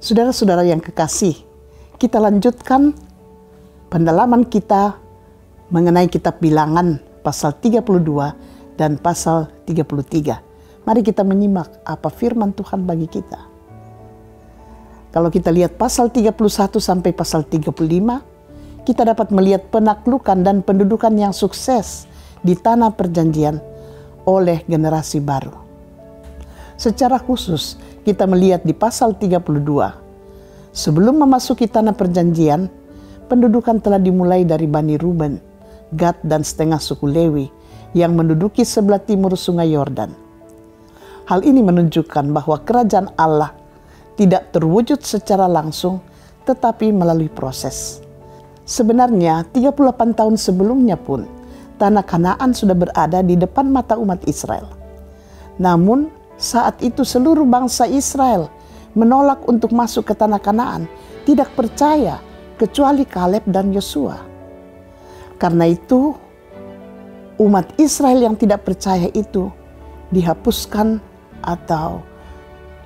Saudara-saudara yang kekasih, kita lanjutkan pendalaman kita mengenai kitab Bilangan pasal 32 dan pasal 33. Mari kita menyimak apa firman Tuhan bagi kita. Kalau kita lihat pasal 31 sampai pasal 35, kita dapat melihat penaklukan dan pendudukan yang sukses di tanah perjanjian oleh generasi baru. Secara khusus, kita melihat di pasal 32, sebelum memasuki tanah perjanjian, pendudukan telah dimulai dari Bani Ruben, Gad dan setengah suku Lewi yang menduduki sebelah timur sungai Yordan. Hal ini menunjukkan bahwa kerajaan Allah tidak terwujud secara langsung, tetapi melalui proses. Sebenarnya 38 tahun sebelumnya pun, tanah Kanaan sudah berada di depan mata umat Israel. Namun, saat itu seluruh bangsa Israel menolak untuk masuk ke tanah Kanaan, tidak percaya kecuali Kaleb dan Yosua. Karena itu, umat Israel yang tidak percaya itu dihapuskan atau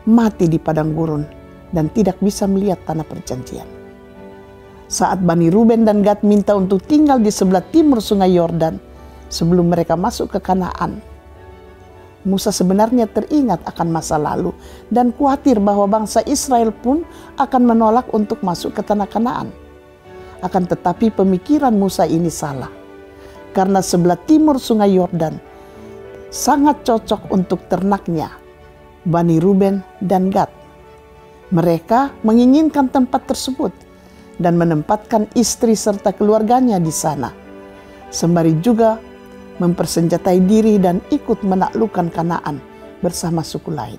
mati di padang gurun dan tidak bisa melihat tanah perjanjian. Saat Bani Ruben dan Gad minta untuk tinggal di sebelah timur sungai Yordan sebelum mereka masuk ke Kanaan, Musa sebenarnya teringat akan masa lalu dan khawatir bahwa bangsa Israel pun akan menolak untuk masuk ke tanah Kanaan. Akan tetapi pemikiran Musa ini salah, karena sebelah timur sungai Yordan sangat cocok untuk ternaknya Bani Ruben dan Gad. Mereka menginginkan tempat tersebut dan menempatkan istri serta keluarganya di sana, sembari juga mempersenjatai diri dan ikut menaklukkan Kanaan bersama suku lain.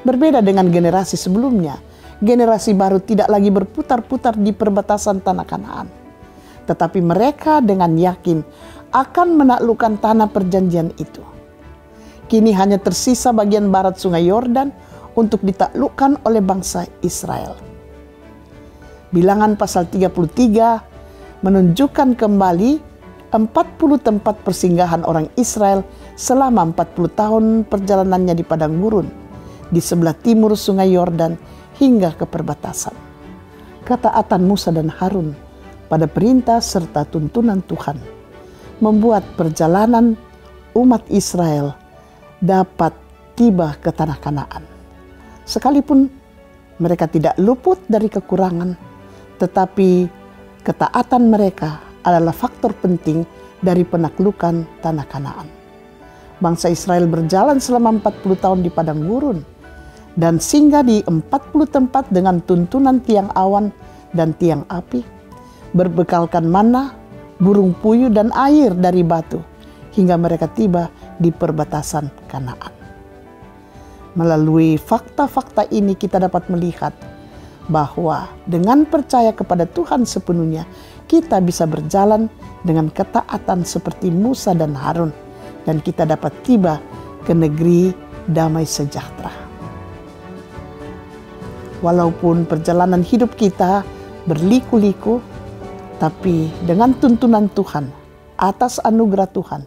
Berbeda dengan generasi sebelumnya, generasi baru tidak lagi berputar-putar di perbatasan tanah Kanaan, tetapi mereka dengan yakin akan menaklukkan tanah perjanjian itu. Kini hanya tersisa bagian barat sungai Yordan untuk ditaklukkan oleh bangsa Israel. Bilangan pasal 33 menunjukkan kembali 40 tempat persinggahan orang Israel selama 40 tahun perjalanannya di padang gurun di sebelah timur sungai Yordan hingga ke perbatasan. Ketaatan Musa dan Harun pada perintah serta tuntunan Tuhan membuat perjalanan umat Israel dapat tiba ke tanah Kanaan. Sekalipun mereka tidak luput dari kekurangan, tetapi ketaatan mereka adalah faktor penting dari penaklukan tanah Kanaan. Bangsa Israel berjalan selama 40 tahun di padang gurun dan singgah di 40 tempat dengan tuntunan tiang awan dan tiang api, berbekalkan mana, burung puyuh dan air dari batu hingga mereka tiba di perbatasan Kanaan. Melalui fakta-fakta ini kita dapat melihat bahwa dengan percaya kepada Tuhan sepenuhnya, kita bisa berjalan dengan ketaatan seperti Musa dan Harun, dan kita dapat tiba ke negeri damai sejahtera. Walaupun perjalanan hidup kita berliku-liku, tapi dengan tuntunan Tuhan, atas anugerah Tuhan,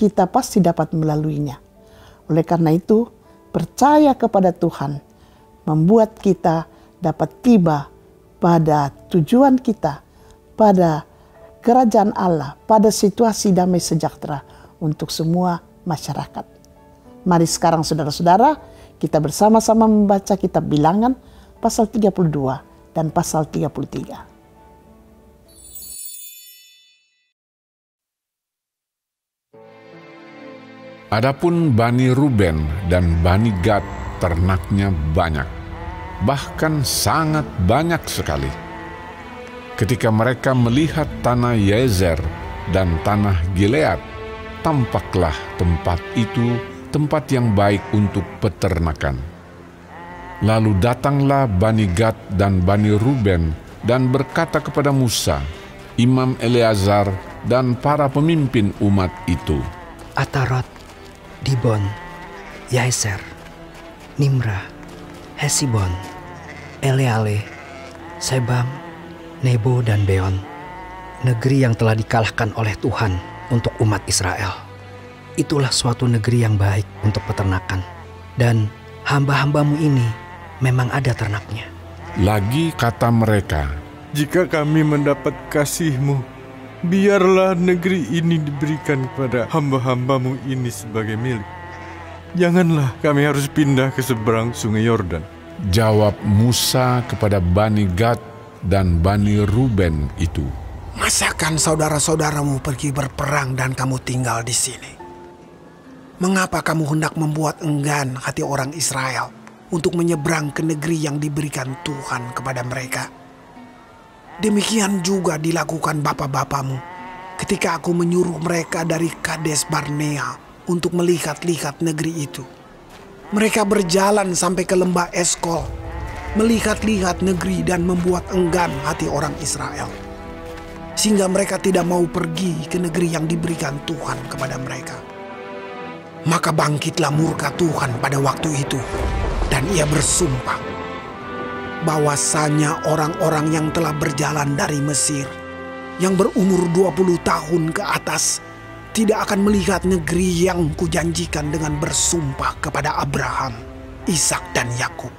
kita pasti dapat melaluinya. Oleh karena itu, percaya kepada Tuhan membuat kita dapat tiba pada tujuan kita, pada kerajaan Allah, pada situasi damai sejahtera untuk semua masyarakat. Mari sekarang saudara-saudara, kita bersama-sama membaca kitab Bilangan pasal 32 dan pasal 33. Adapun Bani Ruben dan Bani Gad ternaknya banyak, bahkan sangat banyak sekali. Ketika mereka melihat tanah Yazer dan tanah Gilead, tampaklah tempat itu tempat yang baik untuk peternakan. Lalu datanglah Bani Gad dan Bani Ruben dan berkata kepada Musa, Imam Eleazar dan para pemimpin umat itu, Atarot, Dibon, Yazer, Nimrah, Hesibon, Eleale, Sebam, Nebo dan Beon, negeri yang telah dikalahkan oleh Tuhan untuk umat Israel. Itulah suatu negeri yang baik untuk peternakan, dan hamba-hambamu ini memang ada ternaknya. Lagi kata mereka, "Jika kami mendapat kasih-Mu, biarlah negeri ini diberikan kepada hamba-hamba-Mu ini sebagai milik. Janganlah kami harus pindah ke seberang sungai Yordan." jawab Musa kepada Bani Gad dan Bani Ruben itu, "Masakan saudara-saudaramu pergi berperang dan kamu tinggal di sini? Mengapa kamu hendak membuat enggan hati orang Israel untuk menyeberang ke negeri yang diberikan Tuhan kepada mereka? Demikian juga dilakukan bapa-bapamu ketika aku menyuruh mereka dari Kades Barnea untuk melihat-lihat negeri itu. Mereka berjalan sampai ke lembah Eskol, melihat-lihat negeri dan membuat enggan hati orang Israel, sehingga mereka tidak mau pergi ke negeri yang diberikan Tuhan kepada mereka. Maka bangkitlah murka Tuhan pada waktu itu, dan ia bersumpah bahwasanya orang-orang yang telah berjalan dari Mesir, yang berumur 20 tahun ke atas, tidak akan melihat negeri yang kujanjikan dengan bersumpah kepada Abraham, Ishak dan Yakub.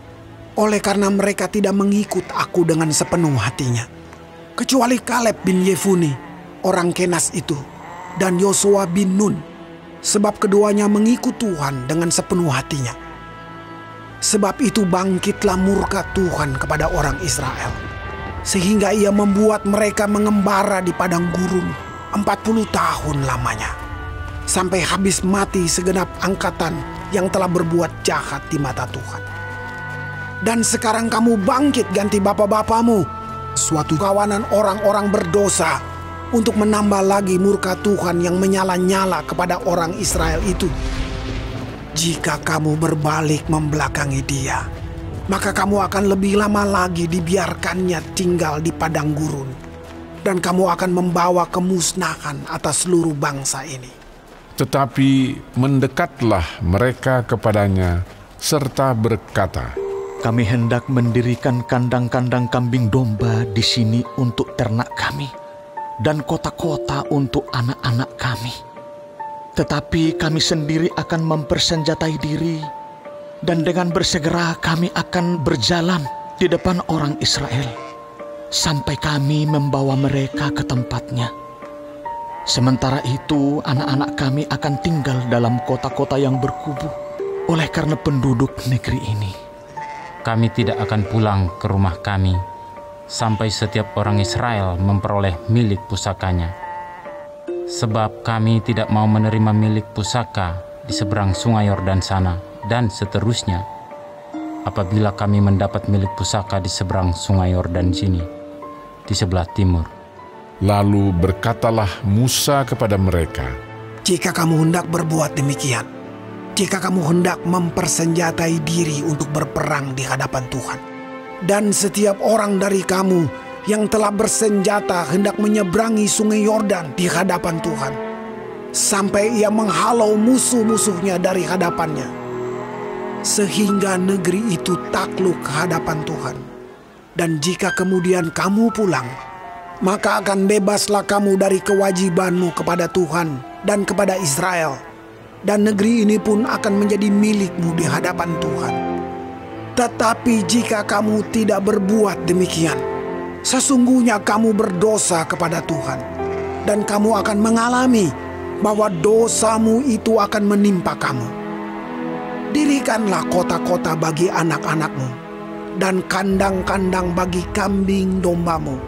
Oleh karena mereka tidak mengikut aku dengan sepenuh hatinya, kecuali Kaleb bin Yefune, orang Kenas itu, dan Yosua bin Nun, sebab keduanya mengikut Tuhan dengan sepenuh hatinya. Sebab itu bangkitlah murka Tuhan kepada orang Israel, sehingga ia membuat mereka mengembara di padang gurun 40 tahun lamanya, sampai habis mati segenap angkatan yang telah berbuat jahat di mata Tuhan. Dan sekarang kamu bangkit ganti bapa-bapamu, suatu kawanan orang-orang berdosa, untuk menambah lagi murka Tuhan yang menyala-nyala kepada orang Israel itu. Jika kamu berbalik membelakangi dia, maka kamu akan lebih lama lagi dibiarkannya tinggal di padang gurun, dan kamu akan membawa kemusnahan atas seluruh bangsa ini." Tetapi mendekatlah mereka kepadanya serta berkata, "Kami hendak mendirikan kandang-kandang kambing domba di sini untuk ternak kami, dan kota-kota untuk anak-anak kami. Tetapi kami sendiri akan mempersenjatai diri, dan dengan bersegera kami akan berjalan di depan orang Israel, sampai kami membawa mereka ke tempatnya. Sementara itu anak-anak kami akan tinggal dalam kota-kota yang berkubu, oleh karena penduduk negeri ini. Kami tidak akan pulang ke rumah kami, sampai setiap orang Israel memperoleh milik pusakanya. Sebab kami tidak mau menerima milik pusaka di seberang sungai Yordan sana, dan seterusnya, apabila kami mendapat milik pusaka di seberang sungai Yordan sini, di sebelah timur." Lalu berkatalah Musa kepada mereka, "Jika kamu hendak berbuat demikian, jika kamu hendak mempersenjatai diri untuk berperang di hadapan Tuhan, dan setiap orang dari kamu yang telah bersenjata hendak menyeberangi sungai Yordan di hadapan Tuhan, sampai ia menghalau musuh-musuhnya dari hadapannya, sehingga negeri itu takluk ke hadapan Tuhan. Dan jika kemudian kamu pulang, maka akan bebaslah kamu dari kewajibanmu kepada Tuhan dan kepada Israel, dan negeri ini pun akan menjadi milikmu di hadapan Tuhan. Tetapi jika kamu tidak berbuat demikian, sesungguhnya kamu berdosa kepada Tuhan, dan kamu akan mengalami bahwa dosamu itu akan menimpa kamu. Dirikanlah kota-kota bagi anak-anakmu, dan kandang-kandang bagi kambing dombamu,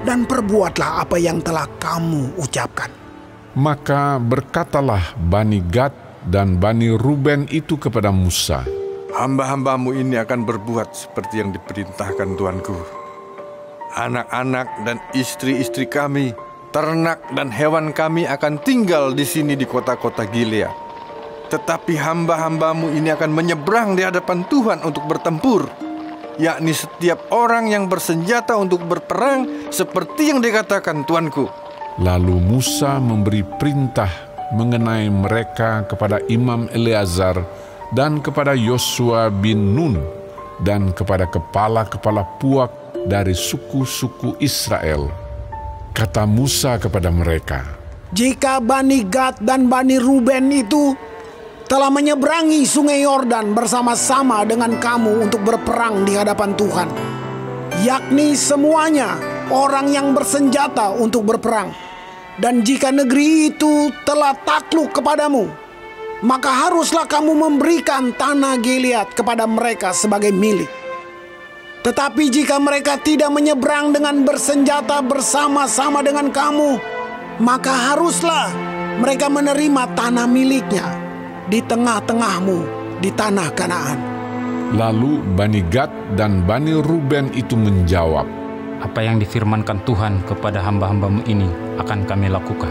dan perbuatlah apa yang telah kamu ucapkan." Maka berkatalah Bani Gad dan Bani Ruben itu kepada Musa, "Hamba-hambamu ini akan berbuat seperti yang diperintahkan Tuanku. Anak-anak dan istri-istri kami, ternak dan hewan kami akan tinggal di sini di kota-kota Gilead. Tetapi hamba-hambamu ini akan menyeberang di hadapan Tuhan untuk bertempur, yakni setiap orang yang bersenjata untuk berperang seperti yang dikatakan Tuanku." Lalu Musa memberi perintah mengenai mereka kepada Imam Eleazar dan kepada Yosua bin Nun dan kepada kepala-kepala puak dari suku-suku Israel. Kata Musa kepada mereka, "Jika Bani Gad dan Bani Ruben itu telah menyeberangi sungai Yordan bersama-sama dengan kamu untuk berperang di hadapan Tuhan, yakni semuanya orang yang bersenjata untuk berperang. Dan jika negeri itu telah takluk kepadamu, maka haruslah kamu memberikan tanah Gilead kepada mereka sebagai milik. Tetapi jika mereka tidak menyeberang dengan bersenjata bersama-sama dengan kamu, maka haruslah mereka menerima tanah miliknya di tengah-tengahmu di tanah Kanaan. Lalu Bani Gad dan Bani Ruben itu menjawab, Apa yang difirmankan Tuhan kepada hamba-hambamu ini akan kami lakukan.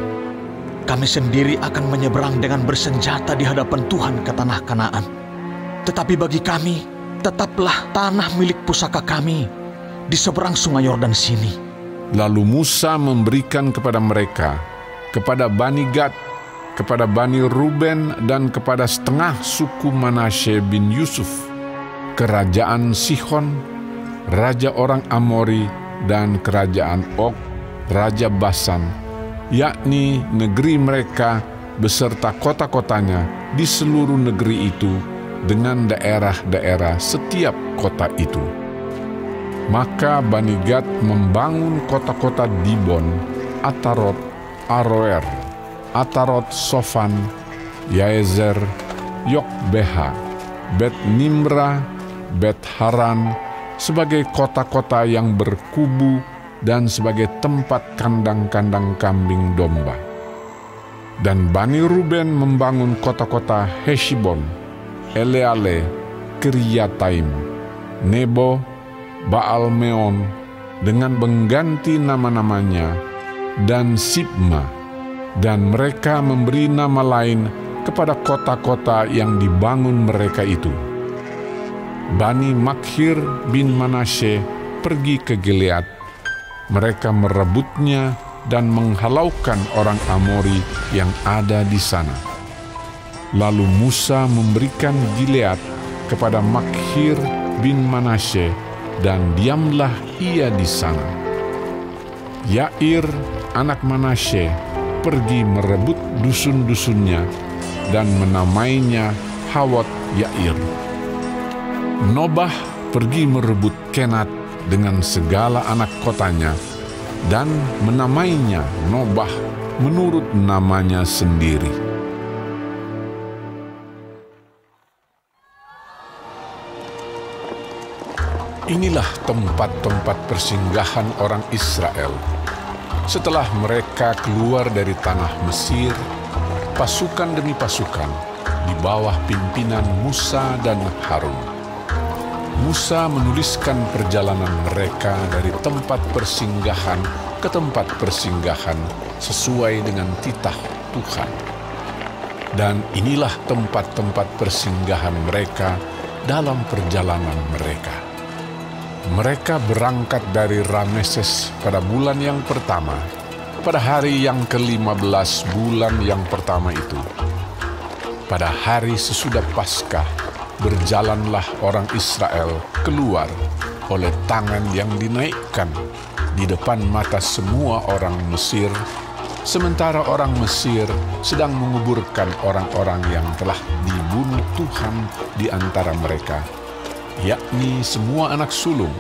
Kami sendiri akan menyeberang dengan bersenjata di hadapan Tuhan ke tanah Kanaan. Tetapi bagi kami, tetaplah tanah milik pusaka kami di seberang sungai Yordan sini. Lalu Musa memberikan kepada mereka, kepada Bani Gad, kepada Bani Ruben, dan kepada setengah suku Manasye bin Yusuf, kerajaan Sihon, raja orang Amori, dan kerajaan Og, raja Basan, yakni negeri mereka beserta kota-kotanya di seluruh negeri itu dengan daerah-daerah setiap kota itu. Maka Bani Gad membangun kota-kota Dibon, Atarot, Aroer, Atarot Sofan, Yaezer, Yokbeha, Bet Nimra, Bet Haran, sebagai kota-kota yang berkubu dan sebagai tempat kandang-kandang kambing domba. Dan Bani Ruben membangun kota-kota Heshibon, Eleale, Kiryataim, Nebo, Baal-Meon dengan mengganti nama-namanya, dan Sibma, dan mereka memberi nama lain kepada kota-kota yang dibangun mereka itu. Bani Makhir bin Manasye pergi ke Gilead. Mereka merebutnya dan menghalaukan orang Amori yang ada di sana. Lalu Musa memberikan Gilead kepada Makhir bin Manasye, dan diamlah ia di sana. Yair, anak Manasye, pergi merebut dusun-dusunnya dan menamainya Hawot Yair. Nobah pergi merebut Kenat dengan segala anak kotanya dan menamainya Nobah menurut namanya sendiri. Inilah tempat-tempat persinggahan orang Israel setelah mereka keluar dari tanah Mesir, pasukan demi pasukan di bawah pimpinan Musa dan Harun. Musa menuliskan perjalanan mereka dari tempat persinggahan ke tempat persinggahan sesuai dengan titah Tuhan. Dan inilah tempat-tempat persinggahan mereka dalam perjalanan mereka. Mereka berangkat dari Rameses pada bulan yang pertama, pada hari yang ke-15 bulan yang pertama itu. Pada hari sesudah Paskah, berjalanlah orang Israel keluar oleh tangan yang dinaikkan di depan mata semua orang Mesir, sementara orang Mesir sedang menguburkan orang-orang yang telah dibunuh Tuhan di antara mereka, yakni semua anak sulung,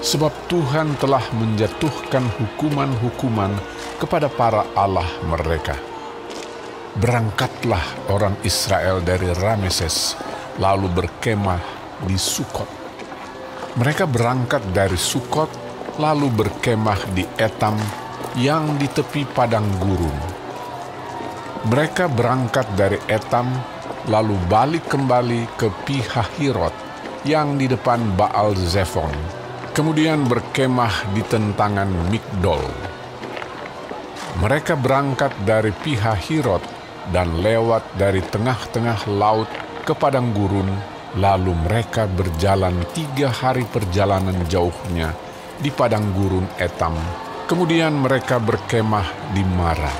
sebab Tuhan telah menjatuhkan hukuman-hukuman kepada para allah mereka. Berangkatlah orang Israel dari Rameses, lalu berkemah di Sukot. Mereka berangkat dari Sukot, lalu berkemah di Etam yang di tepi padang gurun. Mereka berangkat dari Etam, lalu balik kembali ke Pihahirot yang di depan Baal Zephon, kemudian berkemah di tentangan Migdol. Mereka berangkat dari Pihahirot dan lewat dari tengah-tengah laut ke padang gurun, lalu mereka berjalan 3 hari perjalanan jauhnya di padang gurun Etam. Kemudian mereka berkemah di Mara.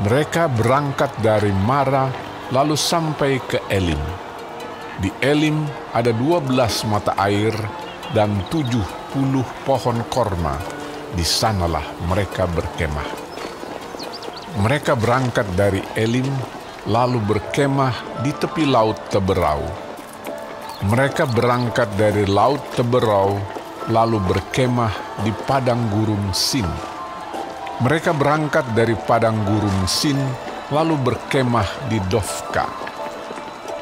Mereka berangkat dari Mara lalu sampai ke Elim. Di Elim ada 12 mata air dan 70 pohon korma. Di sanalah mereka berkemah. Mereka berangkat dari Elim lalu berkemah di tepi laut Teberau. Mereka berangkat dari laut Teberau, lalu berkemah di padang gurun Sin. Mereka berangkat dari padang gurun Sin, lalu berkemah di Dofka.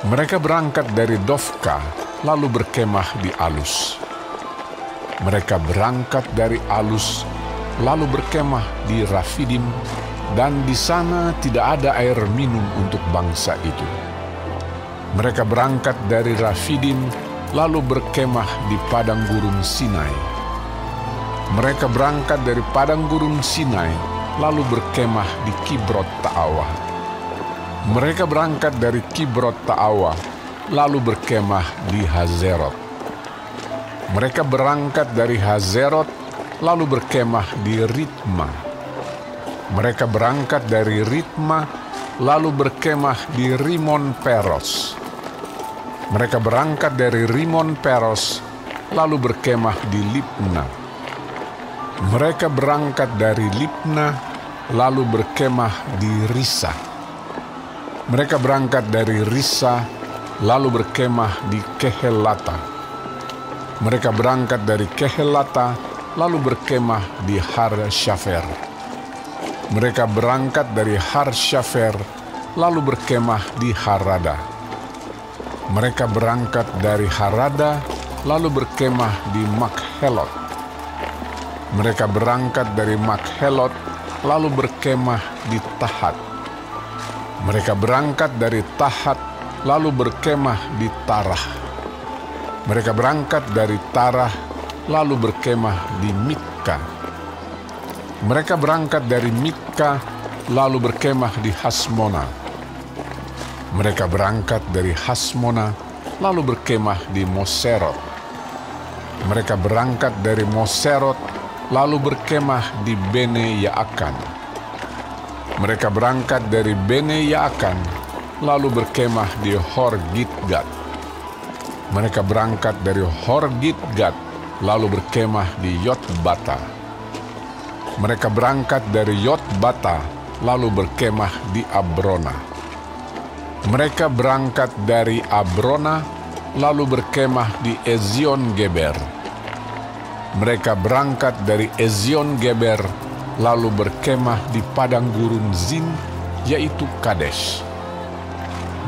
Mereka berangkat dari Dofka, lalu berkemah di Alus. Mereka berangkat dari Alus, lalu berkemah di Rafidim, dan di sana tidak ada air minum untuk bangsa itu. Mereka berangkat dari Rafidim, lalu berkemah di padang gurun Sinai. Mereka berangkat dari padang gurun Sinai, lalu berkemah di Kibrot Ta'awa. Mereka berangkat dari Kibrot Ta'awa, lalu berkemah di Hazerot. Mereka berangkat dari Hazerot, lalu berkemah di Ritma. Mereka berangkat dari Ritma, lalu berkemah di Rimon Peros. Mereka berangkat dari Rimon Peros, lalu berkemah di Libna. Mereka berangkat dari Libna, lalu berkemah di Risa. Mereka berangkat dari Risa, lalu berkemah di Kehelata. Mereka berangkat dari Kehelata, lalu berkemah di Har Syafer. Mereka berangkat dari Har Syafer, lalu berkemah di Harada. Mereka berangkat dari Harada, lalu berkemah di Makhelot. Mereka berangkat dari Makhelot, lalu berkemah di Tahat. Mereka berangkat dari Tahat, lalu berkemah di Tarah. Mereka berangkat dari Tarah, lalu berkemah di Mitka. Mereka berangkat dari Mitka, lalu berkemah di Hasmona. Mereka berangkat dari Hasmona, lalu berkemah di Moserot. Mereka berangkat dari Moserot, lalu berkemah di Bene Yaakan. Mereka berangkat dari Bene Yaakan, lalu berkemah di Hor Gidgad. Mereka berangkat dari Hor Gidgad, lalu berkemah di Yotbata. Mereka berangkat dari Yotbata, lalu berkemah di Abrona. Mereka berangkat dari Abrona, lalu berkemah di Ezion Geber. Mereka berangkat dari Ezion Geber, lalu berkemah di padang gurun Zin, yaitu Kadesh.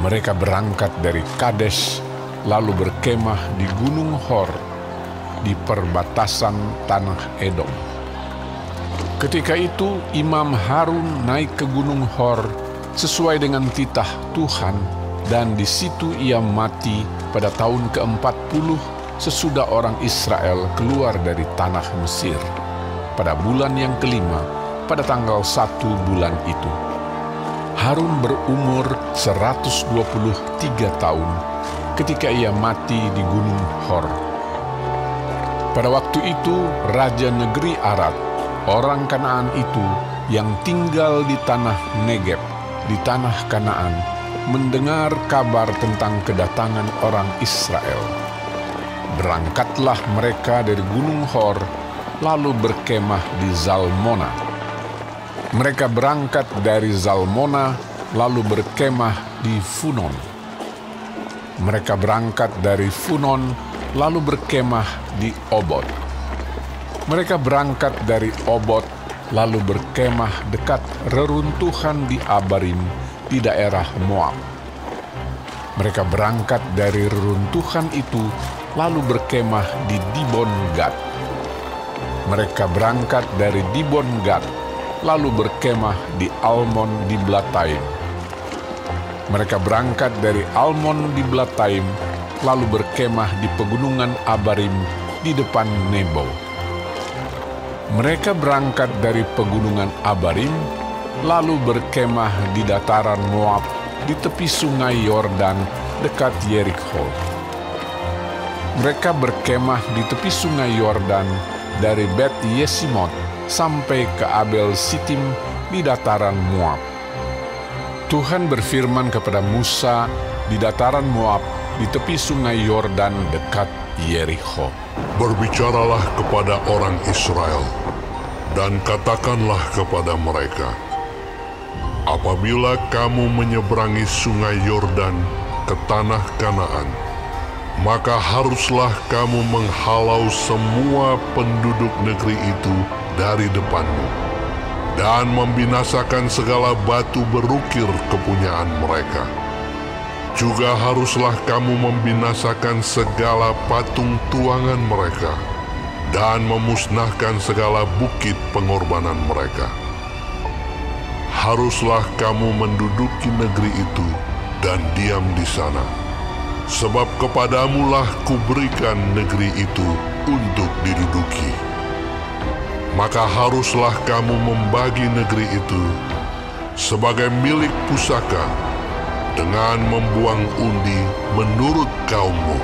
Mereka berangkat dari Kadesh, lalu berkemah di Gunung Hor, di perbatasan tanah Edom. Ketika itu Imam Harun naik ke Gunung Hor sesuai dengan titah Tuhan, dan di situ ia mati pada tahun ke-40 sesudah orang Israel keluar dari tanah Mesir, pada bulan yang kelima, pada tanggal 1 bulan itu. Harun berumur 123 tahun ketika ia mati di Gunung Hor. Pada waktu itu, Raja negeri Arad, orang Kanaan itu yang tinggal di tanah Negeb, di tanah Kanaan, mendengar kabar tentang kedatangan orang Israel. Berangkatlah mereka dari Gunung Hor, lalu berkemah di Zalmona. Mereka berangkat dari Zalmona, lalu berkemah di Funon. Mereka berangkat dari Funon, lalu berkemah di Obot. Mereka berangkat dari Obot, lalu berkemah dekat reruntuhan di Abarim, di daerah Moab. Mereka berangkat dari reruntuhan itu, lalu berkemah di Dibon Gad. Mereka berangkat dari Dibon Gad, lalu berkemah di Almon di Blataim. Mereka berangkat dari Almon di Blataim, lalu berkemah di pegunungan Abarim di depan Nebo. Mereka berangkat dari pegunungan Abarim, lalu berkemah di dataran Moab di tepi sungai Yordan dekat Yerikho. Mereka berkemah di tepi sungai Yordan dari Bet Yesimot sampai ke Abel Sitim di dataran Moab. Tuhan berfirman kepada Musa di dataran Moab di tepi sungai Yordan dekat Yerikho. Berbicaralah kepada orang Israel, dan katakanlah kepada mereka, apabila kamu menyeberangi sungai Yordan ke tanah Kanaan, maka haruslah kamu menghalau semua penduduk negeri itu dari depanmu, dan membinasakan segala batu berukir kepunyaan mereka. Juga haruslah kamu membinasakan segala patung tuangan mereka, dan memusnahkan segala bukit pengorbanan mereka. Haruslah kamu menduduki negeri itu dan diam di sana, sebab kepadamulah kuberikan negeri itu untuk diduduki. Maka haruslah kamu membagi negeri itu sebagai milik pusaka dengan membuang undi menurut kaummu.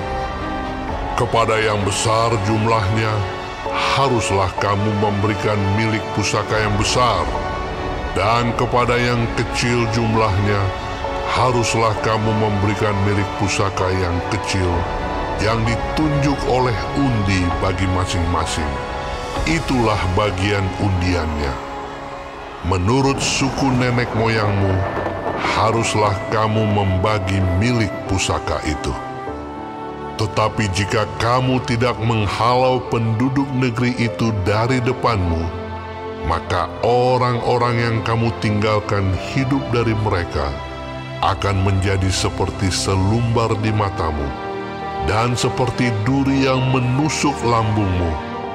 Kepada yang besar jumlahnya, haruslah kamu memberikan milik pusaka yang besar, dan kepada yang kecil jumlahnya, haruslah kamu memberikan milik pusaka yang kecil, yang ditunjuk oleh undi bagi masing-masing. Itulah bagian undiannya. Menurut suku nenek moyangmu, haruslah kamu membagi milik pusaka itu. Tetapi jika kamu tidak menghalau penduduk negeri itu dari depanmu, maka orang-orang yang kamu tinggalkan hidup dari mereka akan menjadi seperti selumbar di matamu dan seperti duri yang menusuk lambungmu,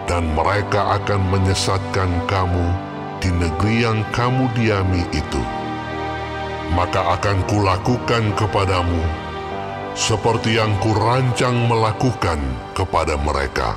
dan mereka akan menyesatkan kamu di negeri yang kamu diami itu. Maka akan kulakukan kepadamu seperti yang kurancang melakukan kepada mereka.